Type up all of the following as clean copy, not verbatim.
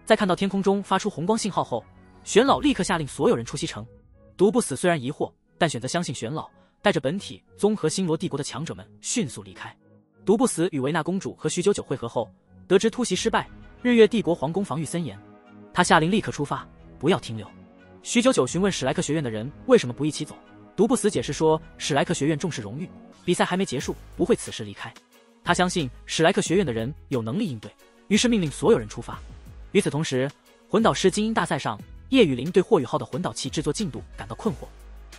在看到天空中发出红光信号后，玄老立刻下令所有人出西城。毒不死虽然疑惑，但选择相信玄老，带着本体综合星罗帝国的强者们迅速离开。毒不死与维纳公主和徐九九会合后，得知突袭失败，日月帝国皇宫防御森严，他下令立刻出发，不要停留。徐九九询问史莱克学院的人为什么不一起走，毒不死解释说史莱克学院重视荣誉，比赛还没结束，不会此时离开。他相信史莱克学院的人有能力应对，于是命令所有人出发。与此同时，魂导师精英大赛上，叶雨林对霍雨浩的魂导器制作进度感到困惑。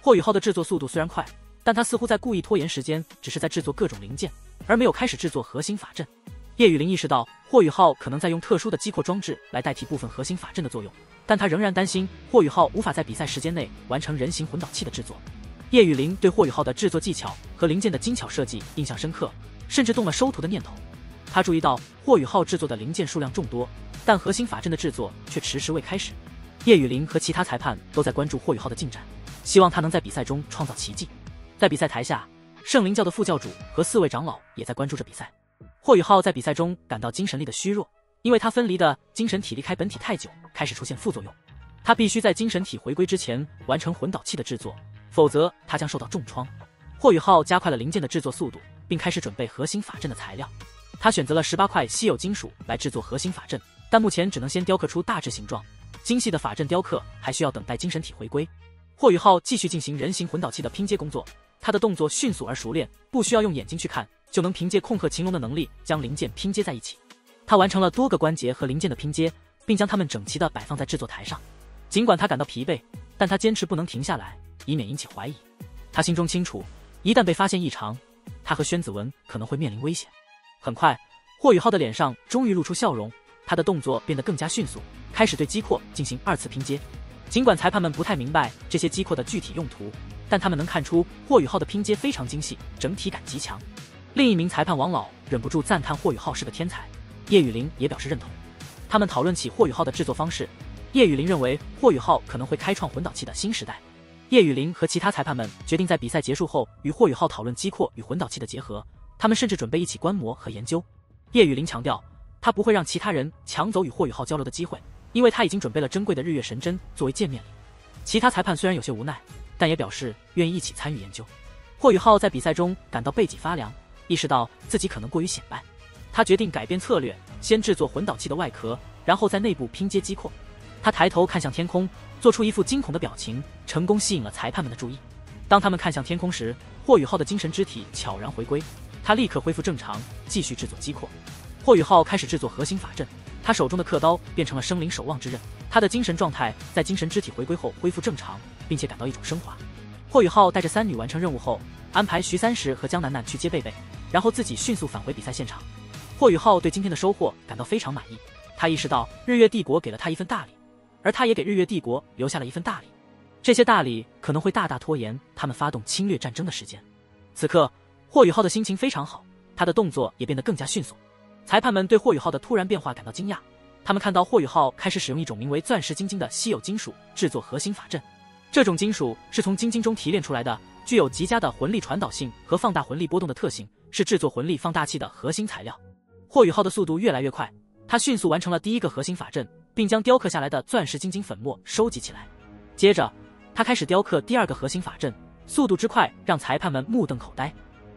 霍雨浩的制作速度虽然快，但他似乎在故意拖延时间，只是在制作各种零件，而没有开始制作核心法阵。叶雨林意识到霍雨浩可能在用特殊的击扩装置来代替部分核心法阵的作用，但他仍然担心霍雨浩无法在比赛时间内完成人形魂导器的制作。叶雨林对霍雨浩的制作技巧和零件的精巧设计印象深刻，甚至动了收徒的念头。他注意到霍雨浩制作的零件数量众多，但核心法阵的制作却迟迟未开始。叶雨林和其他裁判都在关注霍雨浩的进展，希望他能在比赛中创造奇迹。在比赛台下，圣灵教的副教主和4位长老也在关注着比赛。霍雨浩在比赛中感到精神力的虚弱，因为他分离的精神体离开本体太久，开始出现副作用。他必须在精神体回归之前完成魂导器的制作，否则他将受到重创。霍雨浩加快了零件的制作速度，并开始准备核心法阵的材料。他选择了18块稀有金属来制作核心法阵，但目前只能先雕刻出大致形状，精细的法阵雕刻还需要等待精神体回归。霍雨浩继续进行人形魂导器的拼接工作，他的动作迅速而熟练，不需要用眼睛去看，就能凭借控鹤擒龙的能力将零件拼接在一起。他完成了多个关节和零件的拼接，并将它们整齐地摆放在制作台上。尽管他感到疲惫，但他坚持不能停下来，以免引起怀疑。他心中清楚，一旦被发现异常，他和宣子文可能会面临危险。很快，霍雨浩的脸上终于露出笑容，他的动作变得更加迅速，开始对击扩进行2次拼接。尽管裁判们不太明白这些击扩的具体用途，但他们能看出霍雨浩的拼接非常精细，整体感极强。另一名裁判王老忍不住赞叹霍雨浩是个天才，叶雨林也表示认同。他们讨论起霍雨浩的制作方式，叶雨林认为霍雨浩可能会开创魂导器的新时代。叶雨林和其他裁判们决定在比赛结束后与霍雨浩讨论击扩与魂导器的结合，他们甚至准备一起观摩和研究。叶雨林强调，他不会让其他人抢走与霍雨浩交流的机会，因为他已经准备了珍贵的日月神针作为见面礼。其他裁判虽然有些无奈，但也表示愿意一起参与研究。霍雨浩在比赛中感到背脊发凉，意识到自己可能过于显摆。他决定改变策略，先制作魂导器的外壳，然后在内部拼接击扩。他抬头看向天空，做出一副惊恐的表情，成功吸引了裁判们的注意。当他们看向天空时，霍雨浩的精神肢体悄然回归，他立刻恢复正常，继续制作击扩。霍雨浩开始制作核心法阵，他手中的刻刀变成了生灵守望之刃。他的精神状态在精神肢体回归后恢复正常，并且感到一种升华。霍雨浩带着3女完成任务后，安排徐三石和江楠楠去接贝贝，然后自己迅速返回比赛现场。霍雨浩对今天的收获感到非常满意，他意识到日月帝国给了他一份大礼，而他也给日月帝国留下了一份大礼。这些大礼可能会大大拖延他们发动侵略战争的时间。此刻，霍雨浩的心情非常好，他的动作也变得更加迅速。裁判们对霍雨浩的突然变化感到惊讶，他们看到霍雨浩开始使用一种名为钻石晶晶的稀有金属制作核心法阵。这种金属是从晶晶中提炼出来的，具有极佳的魂力传导性和放大魂力波动的特性，是制作魂力放大器的核心材料。霍雨浩的速度越来越快，他迅速完成了第1个核心法阵，并将雕刻下来的钻石晶晶粉末收集起来。接着，他开始雕刻第2个核心法阵，速度之快让裁判们目瞪口呆。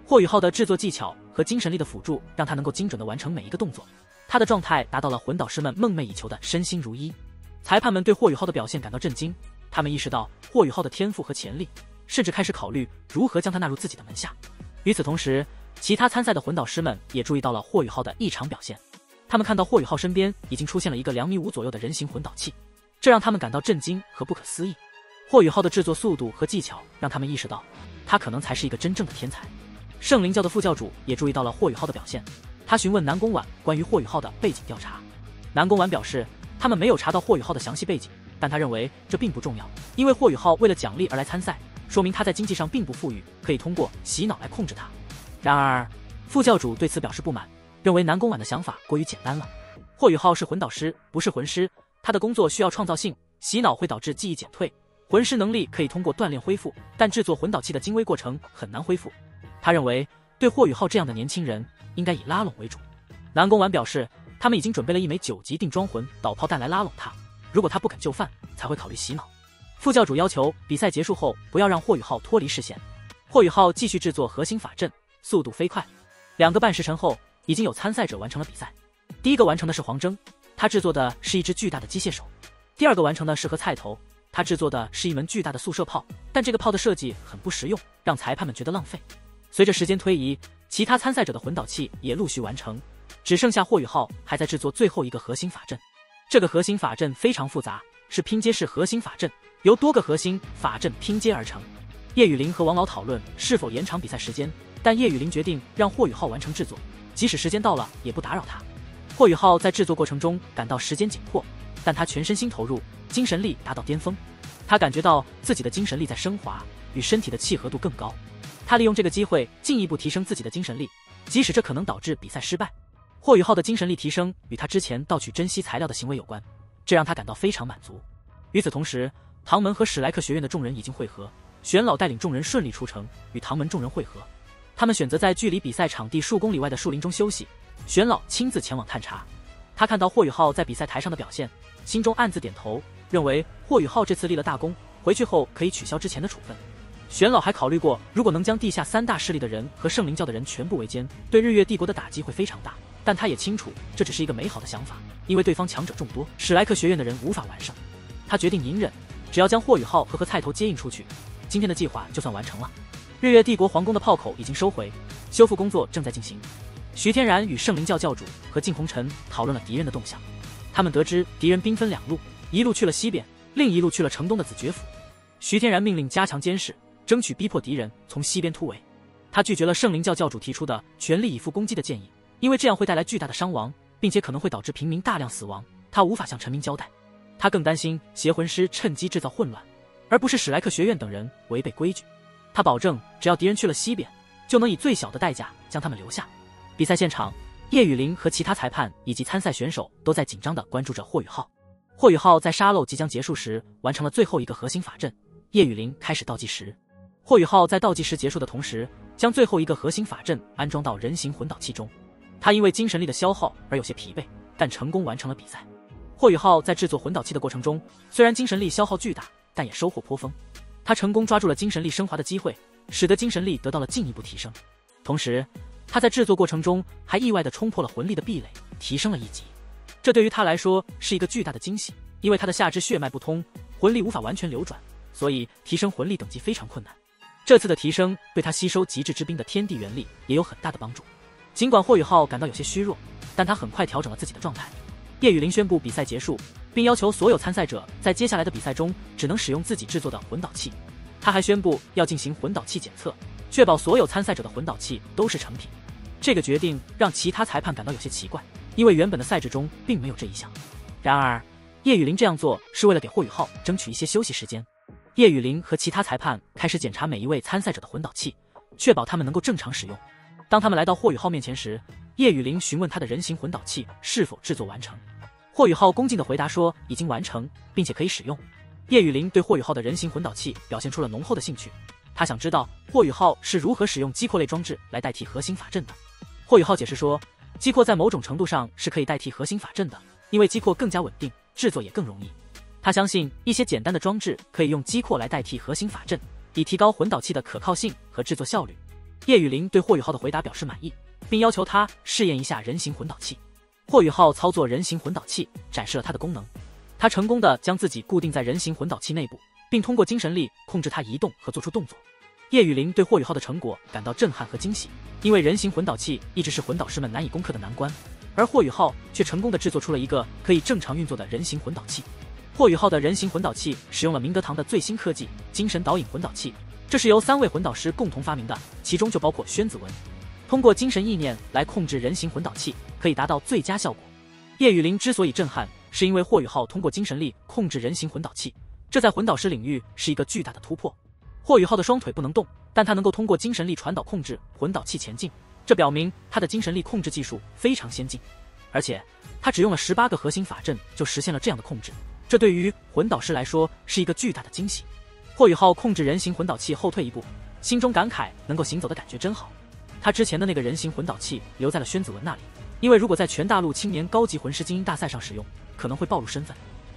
霍雨浩的制作技巧和精神力的辅助让他能够精准地完成每一个动作，他的状态达到了魂导师们梦寐以求的身心如一。裁判们对霍雨浩的表现感到震惊，他们意识到霍雨浩的天赋和潜力，甚至开始考虑如何将他纳入自己的门下。与此同时，其他参赛的魂导师们也注意到了霍雨浩的异常表现，他们看到霍雨浩身边已经出现了一个2.5米左右的人形魂导器，这让他们感到震惊和不可思议。霍雨浩的制作速度和技巧让他们意识到，他可能才是一个真正的天才。圣灵教的副教主也注意到了霍雨浩的表现，他询问南宫婉关于霍雨浩的背景调查。南宫婉表示，他们没有查到霍雨浩的详细背景，但他认为这并不重要，因为霍雨浩为了奖励而来参赛，说明他在经济上并不富裕，可以通过洗脑来控制他。然而，副教主对此表示不满，认为南宫婉的想法过于简单了。霍雨浩是魂导师，不是魂师，他的工作需要创造性，洗脑会导致记忆减退。魂师能力可以通过锻炼恢复，但制作魂导器的精微过程很难恢复。他认为，对霍雨浩这样的年轻人，应该以拉拢为主。南宫婉表示，他们已经准备了一枚9级定装魂导炮弹来拉拢他，如果他不肯就范，才会考虑洗脑。副教主要求比赛结束后不要让霍雨浩脱离视线。霍雨浩继续制作核心法阵，速度飞快。2个半时辰后，已经有参赛者完成了比赛。第一个完成的是黄峥，他制作的是一只巨大的机械手；第二个完成的是何菜头，他制作的是一门巨大的速射炮，但这个炮的设计很不实用，让裁判们觉得浪费。随着时间推移，其他参赛者的魂导器也陆续完成，只剩下霍雨浩还在制作最后一个核心法阵。这个核心法阵非常复杂，是拼接式核心法阵，由多个核心法阵拼接而成。叶雨林和王老讨论是否延长比赛时间，但叶雨林决定让霍雨浩完成制作，即使时间到了也不打扰他。霍雨浩在制作过程中感到时间紧迫，但他全身心投入，精神力达到巅峰。他感觉到自己的精神力在升华，与身体的契合度更高。他利用这个机会进一步提升自己的精神力，即使这可能导致比赛失败。霍雨浩的精神力提升与他之前盗取珍稀材料的行为有关，这让他感到非常满足。与此同时，唐门和史莱克学院的众人已经会合，玄老带领众人顺利出城，与唐门众人会合。他们选择在距离比赛场地数公里外的树林中休息，玄老亲自前往探查。他看到霍雨浩在比赛台上的表现，心中暗自点头，认为霍雨浩这次立了大功，回去后可以取消之前的处分。玄老还考虑过，如果能将地下3大势力的人和圣灵教的人全部围歼，对日月帝国的打击会非常大。但他也清楚，这只是一个美好的想法，因为对方强者众多，史莱克学院的人无法完胜。他决定隐忍，只要将霍雨浩和菜头接应出去，今天的计划就算完成了。日月帝国皇宫的炮口已经收回，修复工作正在进行。徐天然与圣灵教教主和靳红尘讨论了敌人的动向，他们得知敌人兵分2路，一路去了西边，另一路去了城东的紫爵府。徐天然命令加强监视，争取逼迫敌人从西边突围。他拒绝了圣灵教教主提出的全力以赴攻击的建议，因为这样会带来巨大的伤亡，并且可能会导致平民大量死亡，他无法向臣民交代。他更担心邪魂师趁机制造混乱，而不是史莱克学院等人违背规矩。他保证，只要敌人去了西边，就能以最小的代价将他们留下。比赛现场，叶雨林和其他裁判以及参赛选手都在紧张地关注着霍雨浩。霍雨浩在沙漏即将结束时完成了最后一个核心法阵，叶雨林开始倒计时。霍雨浩在倒计时结束的同时，将最后一个核心法阵安装到人形魂导器中。他因为精神力的消耗而有些疲惫，但成功完成了比赛。霍雨浩在制作魂导器的过程中，虽然精神力消耗巨大，但也收获颇丰。他成功抓住了精神力升华的机会，使得精神力得到了进一步提升。同时，他在制作过程中还意外地冲破了魂力的壁垒，提升了1级。这对于他来说是一个巨大的惊喜，因为他的下肢血脉不通，魂力无法完全流转，所以提升魂力等级非常困难。这次的提升对他吸收极致之冰的天地元力也有很大的帮助。尽管霍雨浩感到有些虚弱，但他很快调整了自己的状态。叶雨林宣布比赛结束，并要求所有参赛者在接下来的比赛中只能使用自己制作的魂导器。他还宣布要进行魂导器检测，确保所有参赛者的魂导器都是成品。这个决定让其他裁判感到有些奇怪，因为原本的赛制中并没有这一项。然而，叶雨林这样做是为了给霍雨浩争取一些休息时间。叶雨林和其他裁判开始检查每一位参赛者的魂导器，确保他们能够正常使用。当他们来到霍雨浩面前时，叶雨林询问他的人形魂导器是否制作完成。霍雨浩恭敬地回答说已经完成，并且可以使用。叶雨林对霍雨浩的人形魂导器表现出了浓厚的兴趣，他想知道霍雨浩是如何使用击扩类装置来代替核心法阵的。霍雨浩解释说，击扩在某种程度上是可以代替核心法阵的，因为击扩更加稳定，制作也更容易。他相信一些简单的装置可以用击扩来代替核心法阵，以提高魂导器的可靠性和制作效率。叶雨林对霍雨浩的回答表示满意，并要求他试验一下人形魂导器。霍雨浩操作人形魂导器，展示了他的功能。他成功地将自己固定在人形魂导器内部，并通过精神力控制它移动和做出动作。叶雨林对霍雨浩的成果感到震撼和惊喜，因为人形魂导器一直是魂导师们难以攻克的难关，而霍雨浩却成功地制作出了一个可以正常运作的人形魂导器。霍雨浩的人形魂导器使用了明德堂的最新科技精神导引魂导器，这是由3位魂导师共同发明的，其中就包括宣子文。通过精神意念来控制人形魂导器，可以达到最佳效果。叶雨林之所以震撼，是因为霍雨浩通过精神力控制人形魂导器，这在魂导师领域是一个巨大的突破。霍雨浩的双腿不能动，但他能够通过精神力传导控制魂导器前进，这表明他的精神力控制技术非常先进。而且他只用了18个核心法阵就实现了这样的控制，这对于魂导师来说是一个巨大的惊喜。霍雨浩控制人形魂导器后退一步，心中感慨能够行走的感觉真好。他之前的那个人形魂导器留在了宣子文那里，因为如果在全大陆青年高级魂师精英大赛上使用，可能会暴露身份。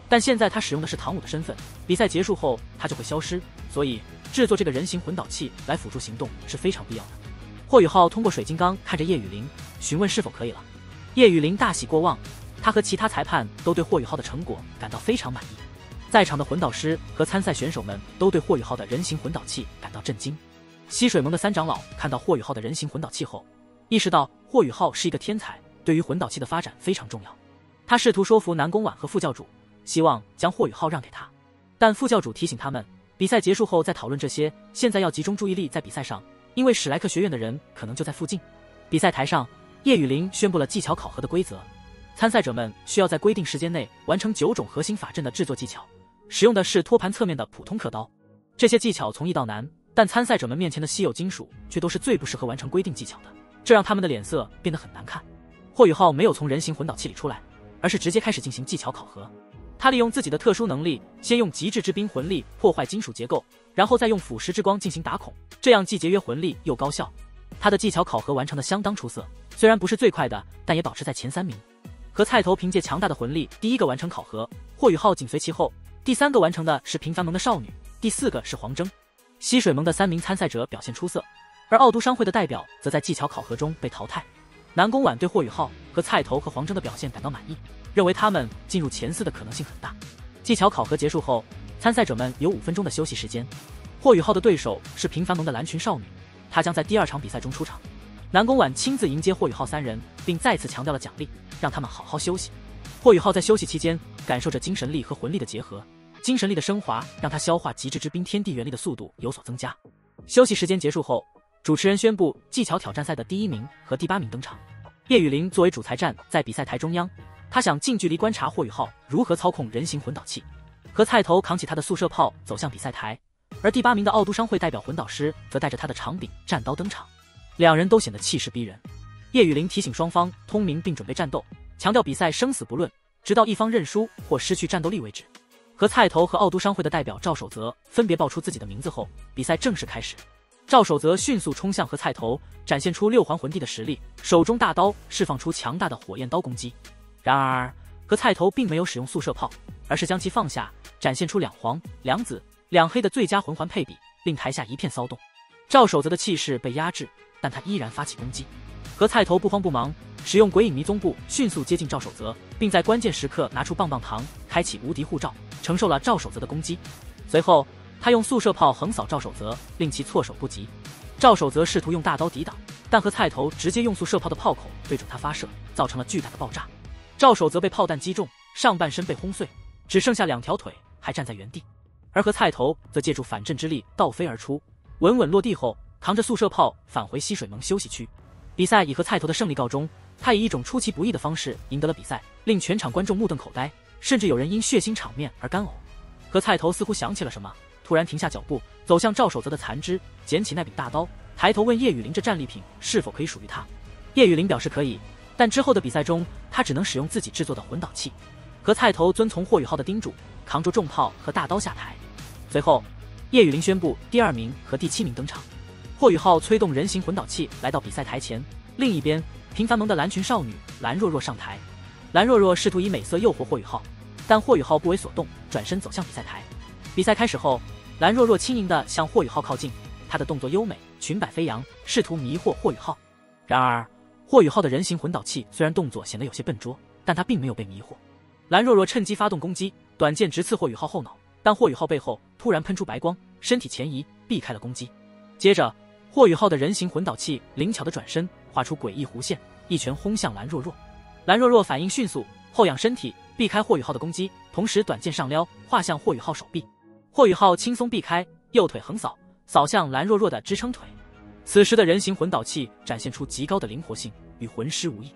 但现在他使用的是唐舞的身份，比赛结束后他就会消失，所以制作这个人形魂导器来辅助行动是非常必要的。霍雨浩通过水晶缸看着叶雨林，询问是否可以了。叶雨林大喜过望，他和其他裁判都对霍雨浩的成果感到非常满意。在场的魂导师和参赛选手们都对霍雨浩的人形魂导器感到震惊。西水盟的三长老看到霍雨浩的人形魂导器后，意识到霍雨浩是一个天才，对于魂导器的发展非常重要。他试图说服南宫婉和副教主，希望将霍雨浩让给他，但副教主提醒他们，比赛结束后再讨论这些，现在要集中注意力在比赛上，因为史莱克学院的人可能就在附近。比赛台上，叶雨林宣布了技巧考核的规则，参赛者们需要在规定时间内完成9种核心法阵的制作技巧，使用的是托盘侧面的普通刻刀。这些技巧从易到难，但参赛者们面前的稀有金属却都是最不适合完成规定技巧的，这让他们的脸色变得很难看。霍雨浩没有从人形魂导器里出来，而是直接开始进行技巧考核。他利用自己的特殊能力，先用极致之冰魂力破坏金属结构，然后再用腐蚀之光进行打孔，这样既节约魂力又高效。他的技巧考核完成的相当出色，虽然不是最快的，但也保持在前3名。和菜头凭借强大的魂力第一个完成考核，霍雨浩紧随其后，第3个完成的是平凡盟的少女，第4个是黄征。西水盟的3名参赛者表现出色，而奥都商会的代表则在技巧考核中被淘汰。南宫婉对霍雨浩和菜头和黄征的表现感到满意，认为他们进入前4的可能性很大。技巧考核结束后，参赛者们有5分钟的休息时间。霍雨浩的对手是平凡盟的蓝裙少女，她将在第2场比赛中出场。南宫婉亲自迎接霍雨浩3人，并再次强调了奖励，让他们好好休息。霍雨浩在休息期间感受着精神力和魂力的结合，精神力的升华让他消化极致之冰天地元力的速度有所增加。休息时间结束后，主持人宣布技巧挑战赛的第1名和第8名登场。叶雨林作为主裁战在比赛台中央，他想近距离观察霍雨浩如何操控人形魂导器。和菜头扛起他的速射炮走向比赛台，而第8名的奥都商会代表魂导师则带着他的长柄战刀登场，两人都显得气势逼人。叶雨林提醒双方通明并准备战斗，强调比赛生死不论，直到一方认输或失去战斗力为止。和菜头和奥都商会的代表赵守泽分别报出自己的名字后，比赛正式开始。赵守泽迅速冲向和菜头，展现出6环魂帝的实力，手中大刀释放出强大的火焰刀攻击。然而和菜头并没有使用速射炮，而是将其放下，展现出2黄2紫2黑的最佳魂环配比，令台下一片骚动。赵守泽的气势被压制，但他依然发起攻击。和菜头不慌不忙，使用鬼影迷踪步迅速接近赵守泽，并在关键时刻拿出棒棒糖，开启无敌护罩，承受了赵守泽的攻击。随后他用速射炮横扫赵守泽，令其措手不及。赵守泽试图用大刀抵挡，但和菜头直接用速射炮的炮口对准他发射，造成了巨大的爆炸。赵守泽被炮弹击中，上半身被轰碎，只剩下2条腿还站在原地。而和菜头则借助反震之力倒飞而出，稳稳落地后扛着速射炮返回西水盟休息区。比赛以和菜头的胜利告终，他以一种出其不意的方式赢得了比赛，令全场观众目瞪口呆，甚至有人因血腥场面而干呕。和菜头似乎想起了什么，突然停下脚步，走向赵守泽的残肢，捡起那柄大刀，抬头问叶雨林这战利品是否可以属于他。叶雨林表示可以，但之后的比赛中他只能使用自己制作的魂导器。和菜头遵从霍雨浩的叮嘱，扛着重炮和大刀下台。随后叶雨林宣布第2名和第7名登场。霍雨浩催动人形魂导器来到比赛台前，另一边平凡盟的蓝裙少女蓝若若上台。蓝若若试图以美色诱惑霍雨浩，但霍雨浩不为所动，转身走向比赛台。比赛开始后，蓝若若轻盈地向霍雨浩靠近，她的动作优美，裙摆飞扬，试图迷惑霍雨浩。然而霍雨浩的人形魂导器虽然动作显得有些笨拙，但他并没有被迷惑。蓝若若趁机发动攻击，短剑直刺霍雨浩后脑，但霍雨浩背后突然喷出白光，身体前移避开了攻击。接着霍雨浩的人形魂导器灵巧的转身，画出诡异弧线，一拳轰向蓝若若。蓝若若反应迅速，后仰身体避开霍雨浩的攻击，同时短剑上撩，画向霍雨浩手臂。霍雨浩轻松避开，右腿横扫，扫向蓝若若的支撑腿。此时的人形魂导器展现出极高的灵活性，与魂师无异。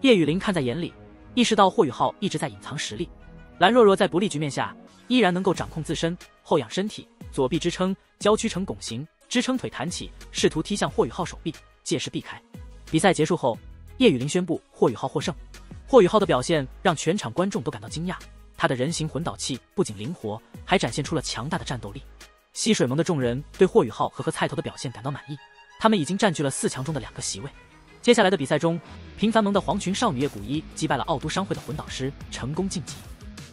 叶雨林看在眼里，意识到霍雨浩一直在隐藏实力。蓝若若在不利局面下依然能够掌控自身，后仰身体，左臂支撑，娇躯成拱形，支撑腿弹起，试图踢向霍雨浩手臂，借势避开。比赛结束后，叶雨林宣布霍雨浩获胜。霍雨浩的表现让全场观众都感到惊讶，他的人形魂导器不仅灵活，还展现出了强大的战斗力。西水盟的众人对霍雨浩和菜头的表现感到满意，他们已经占据了4强中的2个席位。接下来的比赛中，平凡盟的黄裙少女叶古一击败了奥都商会的魂导师，成功晋级。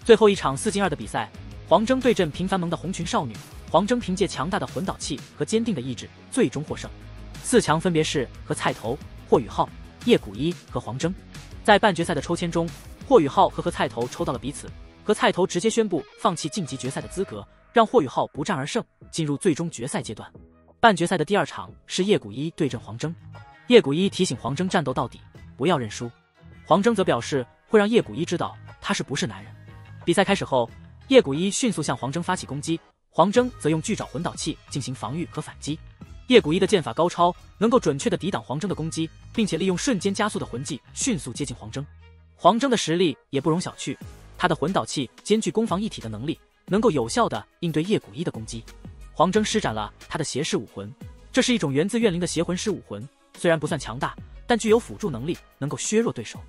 最后一场4进2的比赛，黄征对阵平凡盟的红裙少女，黄征凭借强大的魂导器和坚定的意志，最终获胜。4强分别是和菜头、霍雨浩、叶古一和黄征。在半决赛的抽签中，霍雨浩和菜头抽到了彼此，和菜头直接宣布放弃晋级决赛的资格，让霍雨浩不战而胜，进入最终决赛阶段。半决赛的第2场是叶古一对阵黄征。叶古一提醒黄征战斗到底，不要认输。黄征则表示会让叶古一知道他是不是男人。比赛开始后，叶古一迅速向黄征发起攻击，黄征则用巨爪魂导器进行防御和反击。叶古一的剑法高超，能够准确地抵挡黄征的攻击，并且利用瞬间加速的魂技迅速接近黄征。黄征的实力也不容小觑，他的魂导器兼具攻防一体的能力，能够有效地应对叶古一的攻击。黄征施展了他的邪视武魂，这是一种源自怨灵的邪魂师武魂，虽然不算强大，但具有辅助能力，能够削弱对手。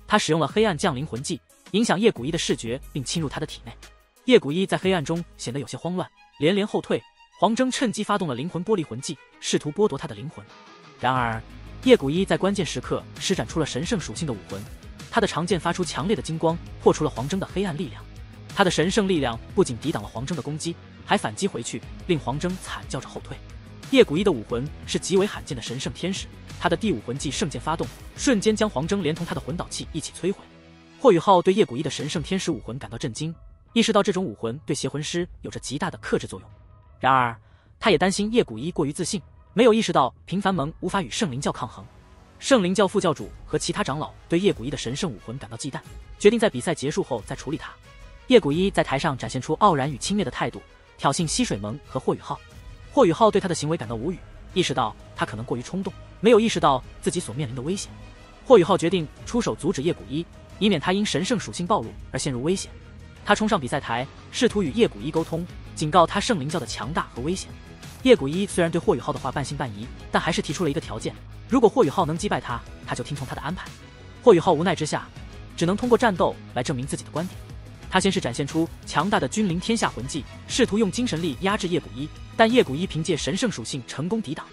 他使用了黑暗降临魂技，影响叶古一的视觉，并侵入他的体内。叶古一在黑暗中显得有些慌乱，连连后退。黄征趁机发动了灵魂玻璃魂技，试图剥夺他的灵魂。然而，叶古一在关键时刻施展出了神圣属性的武魂，他的长剑发出强烈的金光，破除了黄征的黑暗力量。他的神圣力量不仅抵挡了黄征的攻击，还反击回去，令黄征惨叫着后退。叶古一的武魂是极为罕见的神圣天使，他的第5魂技圣剑发动，瞬间将黄征连同他的魂导器一起摧毁。霍雨浩对叶古一的神圣天使武魂感到震惊，意识到这种武魂对邪魂师有着极大的克制作用。然而，他也担心叶古一过于自信，没有意识到平凡盟无法与圣灵教抗衡。圣灵教副教主和其他长老对叶古一的神圣武魂感到忌惮，决定在比赛结束后再处理他。叶古一在台上展现出傲然与轻蔑的态度，挑衅溪水盟和霍雨浩。霍雨浩对他的行为感到无语，意识到他可能过于冲动，没有意识到自己所面临的危险。霍雨浩决定出手阻止叶古一，以免他因神圣属性暴露而陷入危险。他冲上比赛台，试图与叶古一沟通，警告他圣灵教的强大和危险。叶古一虽然对霍雨浩的话半信半疑，但还是提出了一个条件：如果霍雨浩能击败他，他就听从他的安排。霍雨浩无奈之下，只能通过战斗来证明自己的观点。他先是展现出强大的君临天下魂技，试图用精神力压制叶古一，但叶古一凭借神圣属性成功抵挡。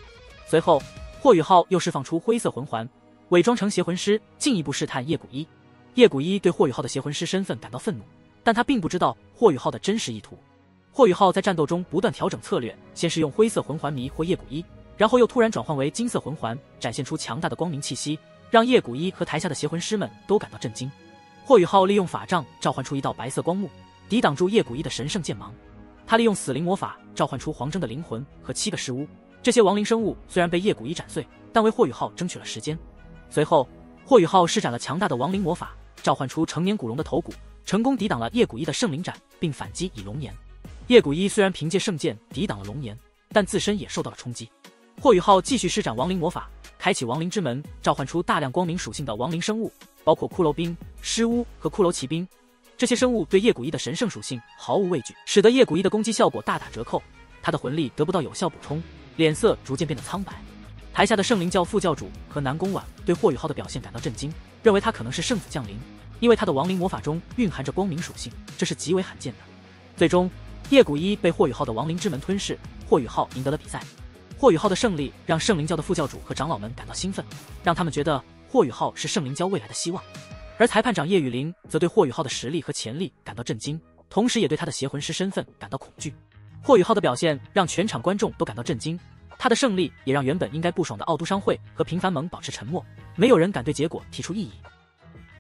随后，霍雨浩又释放出灰色魂环，伪装成邪魂师，进一步试探叶古一。叶古一对霍雨浩的邪魂师身份感到愤怒，但他并不知道霍雨浩的真实意图。霍雨浩在战斗中不断调整策略，先是用灰色魂环迷惑叶古一，然后又突然转换为金色魂环，展现出强大的光明气息，让叶古一和台下的邪魂师们都感到震惊。霍雨浩利用法杖召唤出一道白色光幕，抵挡住叶古一的神圣剑芒。他利用死灵魔法召唤出黄征的灵魂和7个尸巫，这些亡灵生物虽然被叶古一斩碎，但为霍雨浩争取了时间。随后，霍雨浩施展了强大的亡灵魔法，召唤出成年古龙的头骨，成功抵挡了叶古一的圣灵斩，并反击以龙炎。叶古一虽然凭借圣剑抵挡了龙炎，但自身也受到了冲击。霍雨浩继续施展亡灵魔法，开启亡灵之门，召唤出大量光明属性的亡灵生物，包括骷髅兵、尸巫和骷髅骑兵。这些生物对叶古一的神圣属性毫无畏惧，使得叶古一的攻击效果大打折扣，他的魂力得不到有效补充，脸色逐渐变得苍白。台下的圣灵教副教主和南宫婉对霍雨浩的表现感到震惊，认为他可能是圣子降临，因为他的亡灵魔法中蕴含着光明属性，这是极为罕见的。最终，叶古一被霍雨浩的亡灵之门吞噬，霍雨浩赢得了比赛。霍雨浩的胜利让圣灵教的副教主和长老们感到兴奋，让他们觉得霍雨浩是圣灵教未来的希望。而裁判长叶雨林则对霍雨浩的实力和潜力感到震惊，同时也对他的邪魂师身份感到恐惧。霍雨浩的表现让全场观众都感到震惊，他的胜利也让原本应该不爽的奥都商会和平凡盟保持沉默，没有人敢对结果提出异议。